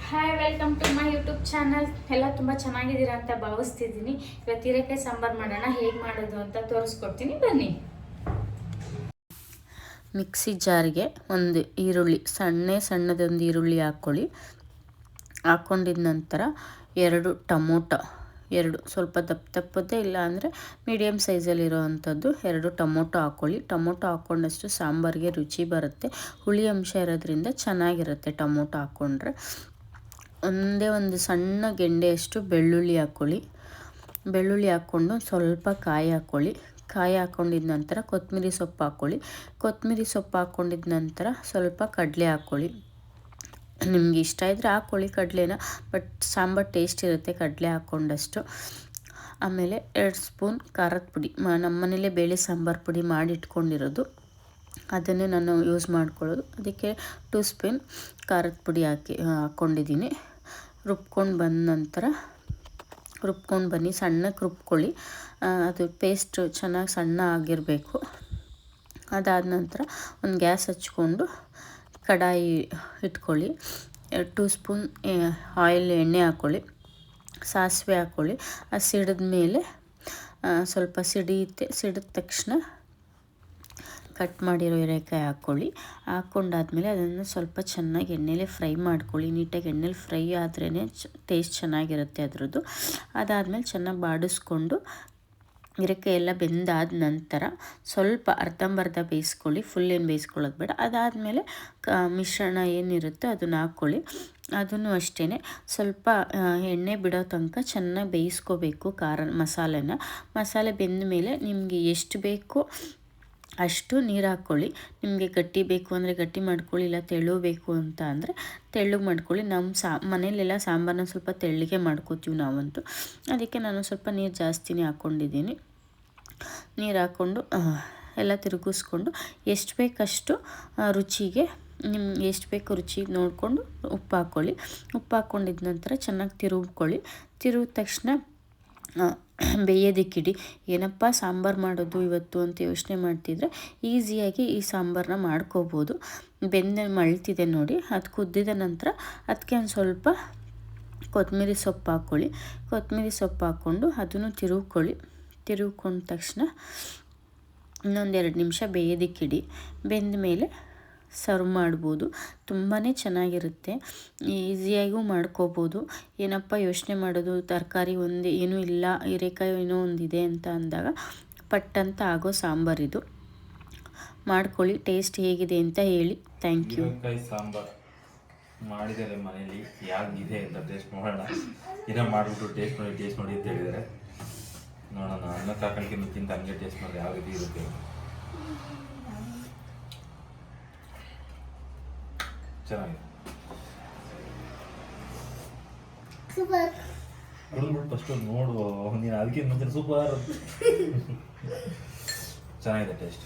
Hi, welcome to my YouTube channel. ಎಲ್ಲ ತುಂಬ ಚೆನ್ನಾಗಿದ್ದೀರಾ ಅಂತ ಭಾವಿಸ್ತಿದ್ದೀನಿ. ಇವತ್ತು ಹೀರೆಕಾಯಿ ಸಾಂಬಾರು ಮಾಡೋಣ. ಹೇಗೆ ಮಾಡೋದು ಅಂತ ತೋರಿಸ್ಕೊಡ್ತೀನಿ, ಬನ್ನಿ. ಮಿಕ್ಸಿ ಜಾರಿಗೆ ಒಂದು ಈರುಳ್ಳಿ, ಸಣ್ಣದೊಂದು ಈರುಳ್ಳಿ ಹಾಕ್ಕೊಳ್ಳಿ. ಹಾಕ್ಕೊಂಡಿದ ನಂತರ 2 ಟೊಮೊಟೊ, ಸ್ವಲ್ಪ ದಪ್ಪದೇ ಇಲ್ಲ ಅಂದರೆ ಮೀಡಿಯಮ್ ಸೈಜಲ್ಲಿರೋ ಅಂಥದ್ದು 2 ಟೊಮೊಟೊ ಹಾಕ್ಕೊಳ್ಳಿ. ಟೊಮೊಟೊ ಹಾಕ್ಕೊಂಡಷ್ಟು ಸಾಂಬಾರಿಗೆ ರುಚಿ ಬರುತ್ತೆ. ಹುಳಿ ಅಂಶ ಇರೋದ್ರಿಂದ ಚೆನ್ನಾಗಿರುತ್ತೆ ಟೊಮೊಟೊ ಹಾಕ್ಕೊಂಡ್ರೆ. ಒಂದು ಸಣ್ಣ ಗೆಂಡೆಯಷ್ಟು ಬೆಳ್ಳುಳ್ಳಿ ಹಾಕ್ಕೊಳ್ಳಿ. ಬೆಳ್ಳುಳ್ಳಿ ಹಾಕ್ಕೊಂಡು ಸ್ವಲ್ಪ ಕಾಯಿ ಹಾಕ್ಕೊಳ್ಳಿ. ಕಾಯಿ ಹಾಕ್ಕೊಂಡಿದ ನಂತರ ಕೊತ್ತಂಬರಿ ಸೊಪ್ಪು ಹಾಕ್ಕೊಳ್ಳಿ. ಕೊತ್ತಂಬರಿ ಸೊಪ್ಪು ಹಾಕ್ಕೊಂಡಿದ ನಂತರ ಸ್ವಲ್ಪ ಕಡಲೆ ಹಾಕ್ಕೊಳ್ಳಿ. ನಿಮ್ಗೆ ಇಷ್ಟ ಇದ್ದರೆ ಹಾಕ್ಕೊಳ್ಳಿ ಕಡಲೆನ, ಬಟ್ ಸಾಂಬಾರು ಟೇಸ್ಟ್ ಇರುತ್ತೆ ಕಡಲೆ ಹಾಕ್ಕೊಂಡಷ್ಟು. ಆಮೇಲೆ 2 ಸ್ಪೂನ್ ಖಾರದ ಪುಡಿ, ನಮ್ಮ ಮನೇಲೇ ಬೇಳೆ ಸಾಂಬಾರು ಪುಡಿ ಮಾಡಿ ಇಟ್ಕೊಂಡಿರೋದು, ಅದನ್ನೇ ನಾನು ಯೂಸ್ ಮಾಡ್ಕೊಳ್ಳೋದು. ಅದಕ್ಕೆ 2 ಸ್ಪೂನ್ ಖಾರದ ಪುಡಿ ಹಾಕ್ಕೊಂಡಿದ್ದೀನಿ. ರುಬ್ಕೊಂಡು ಬನ್ನಿ, ಸಣ್ಣಕ್ಕೆ ರುಬ್ಕೊಳ್ಳಿ. ಅದು ಪೇಸ್ಟ್ ಚೆನ್ನಾಗಿ ಸಣ್ಣ ಆಗಿರಬೇಕು. ಅದಾದ ನಂತರ ಒಂದು ಗ್ಯಾಸ್ ಹಚ್ಕೊಂಡು ಕಡಾಯಿ ಇಟ್ಕೊಳ್ಳಿ. 2 ಸ್ಪೂನ್ ಎಣ್ಣೆ ಹಾಕ್ಕೊಳ್ಳಿ. ಸಾಸಿವೆ ಹಾಕ್ಕೊಳ್ಳಿ. ಅದು ಸಿಡಿದ ಮೇಲೆ ಸ್ವಲ್ಪ ಸಿಡಿದ ತಕ್ಷಣ ಕಟ್ ಮಾಡಿರೋ ಹೀರೆಕಾಯಿ ಹಾಕ್ಕೊಳ್ಳಿ. ಹಾಕ್ಕೊಂಡಾದ್ಮೇಲೆ ಅದನ್ನು ಸ್ವಲ್ಪ ಚೆನ್ನಾಗಿ ಎಣ್ಣೆಲೇ ಫ್ರೈ ಮಾಡ್ಕೊಳ್ಳಿ. ನೀಟಾಗಿ ಎಣ್ಣೆಲಿ ಫ್ರೈ ಆದ್ರೇ ಟೇಸ್ಟ್ ಚೆನ್ನಾಗಿರುತ್ತೆ ಅದರದ್ದು. ಅದಾದಮೇಲೆ ಚೆನ್ನಾಗಿ ಬಾಡಿಸ್ಕೊಂಡು ಹೀರೆಕಾಯಿ ಎಲ್ಲ ಬೆಂದಾದ ನಂತರ ಸ್ವಲ್ಪ ಅರ್ಧಂಬರ್ಧ ಬೇಯಿಸ್ಕೊಳ್ಳಿ, ಫುಲ್ ಏನು ಬೇಯಿಸ್ಕೊಳ್ಳೋದು ಬೇಡ. ಅದಾದಮೇಲೆ ಮಿಶ್ರಣ ಏನಿರುತ್ತೋ ಅದನ್ನು ಹಾಕ್ಕೊಳ್ಳಿ. ಅದನ್ನು ಅಷ್ಟೇ ಸ್ವಲ್ಪ ಎಣ್ಣೆ ಬಿಡೋ ತನಕ ಚೆನ್ನಾಗಿ ಬೇಯಿಸ್ಕೋಬೇಕು. ಮಸಾಲೆ ಬೆಂದ ಮೇಲೆ ನಿಮಗೆ ಎಷ್ಟು ಬೇಕೋ ಅಷ್ಟು ನೀರು ಹಾಕ್ಕೊಳ್ಳಿ. ನಿಮಗೆ ಗಟ್ಟಿ ಬೇಕು ಅಂದರೆ ಗಟ್ಟಿ ಮಾಡ್ಕೊಳ್ಳಿ, ಇಲ್ಲ ತೆಳು ಬೇಕು ಅಂತ ಅಂದರೆ ತೆಳ್ಳಗೆ ಮಾಡ್ಕೊಳ್ಳಿ. ನಮ್ಮ ಮನೇಲೆಲ್ಲ ಸಾಂಬಾರನ್ನ ಸ್ವಲ್ಪ ತೆಳ್ಳಗೆ ಮಾಡ್ಕೋತೀವಿ ನಾವಂತೂ. ಅದಕ್ಕೆ ನಾನು ಸ್ವಲ್ಪ ನೀರು ಜಾಸ್ತಿನೇ ಹಾಕ್ಕೊಂಡಿದ್ದೀನಿ. ನೀರು ಹಾಕ್ಕೊಂಡು ಎಲ್ಲ ತಿರುಗಿಸ್ಕೊಂಡು ಎಷ್ಟು ಬೇಕಷ್ಟು ರುಚಿಗೆ, ನಿಮ್ಗೆ ಎಷ್ಟು ಬೇಕು ರುಚಿ ನೋಡಿಕೊಂಡು ಉಪ್ಪು ಹಾಕ್ಕೊಳ್ಳಿ. ಉಪ್ಪು ಹಾಕ್ಕೊಂಡಿದ ನಂತರ ಚೆನ್ನಾಗಿ ತಿರುಗಿದ ತಕ್ಷಣ ಬೇಯೋದಕ್ಕಿಡಿ. ಏನಪ್ಪ ಸಾಂಬಾರು ಮಾಡೋದು ಇವತ್ತು ಅಂತ ಯೋಚನೆ ಮಾಡ್ತಿದ್ರೆ ಈಸಿಯಾಗಿ ಈ ಸಾಂಬಾರನ್ನ ಮಾಡ್ಕೋಬೋದು. ಮಳ್ತಿದೆ ನೋಡಿ, ಅದು ಕುದ್ದಿದ ನಂತರ ಅದಕ್ಕೆ ಒಂದು ಸ್ವಲ್ಪ ಕೊತ್ತಂಬರಿ ಸೊಪ್ಪು ಹಾಕ್ಕೊಳ್ಳಿ. ಕೊತ್ತಂಬರಿ ಸೊಪ್ಪು ಹಾಕ್ಕೊಂಡು ಅದನ್ನು ತಿರುಗ್ಕೊಂಡ ತಕ್ಷಣ ಇನ್ನೊಂದು 2 ನಿಮಿಷ ಬೇಯೋದಕ್ಕಿಡಿ. ಬೆಂದ ಮೇಲೆ ಸರ್ವ್ ಮಾಡ್ಬೋದು. ತುಂಬಾ ಚೆನ್ನಾಗಿರುತ್ತೆ, ಈಸಿಯಾಗೂ ಮಾಡ್ಕೋಬೋದು. ಏನಪ್ಪ ಯೋಚನೆ ಮಾಡೋದು, ತರಕಾರಿ ಏನೂ ಇಲ್ಲ, ಹೀರೆಕಾಯಿ ಏನೋ ಒಂದಿದೆ ಅಂತ ಅಂದಾಗ ಪಟ್ಟಂತ ಆಗೋ ಸಾಂಬಾರಿದು. ಮಾಡ್ಕೊಳ್ಳಿ, ಟೇಸ್ಟ್ ಹೇಗಿದೆ ಅಂತ ಹೇಳಿ. Thank you. ಸಾಂಬಾರು ಮಾಡಿದ್ದಾರೆ ಮನೇಲಿ, ಯಾವ್ದಿದೆ ಅಂತ ಟೇಸ್ಟ್ ನೋಡೋಣ. ಮಾಡಿಬಿಟ್ಟು ಟೇಸ್ಟ್ ನೋಡಿ ಅಂತ ಹೇಳಿದ್ದಾರೆ. ನೋಡೋಣ, ಅನ್ನ ಕಾಕಣಿಗಿಂತ ಹಂಗೆ ಟೇಸ್ಟ್ ಮಾಡಿ ಯಾವ ರೀತಿ ಇರುತ್ತೆ. ಚೆನ್ನಾಗಿದೆ. ಫಸ್ಟ್ ನೋಡು, ನೀನು ಅದಕ್ಕಿಂತ ಮುಂಚೆ ಸೂಪರ್ ಚೆನ್ನಾಗಿದೆ ಟೇಸ್ಟ್.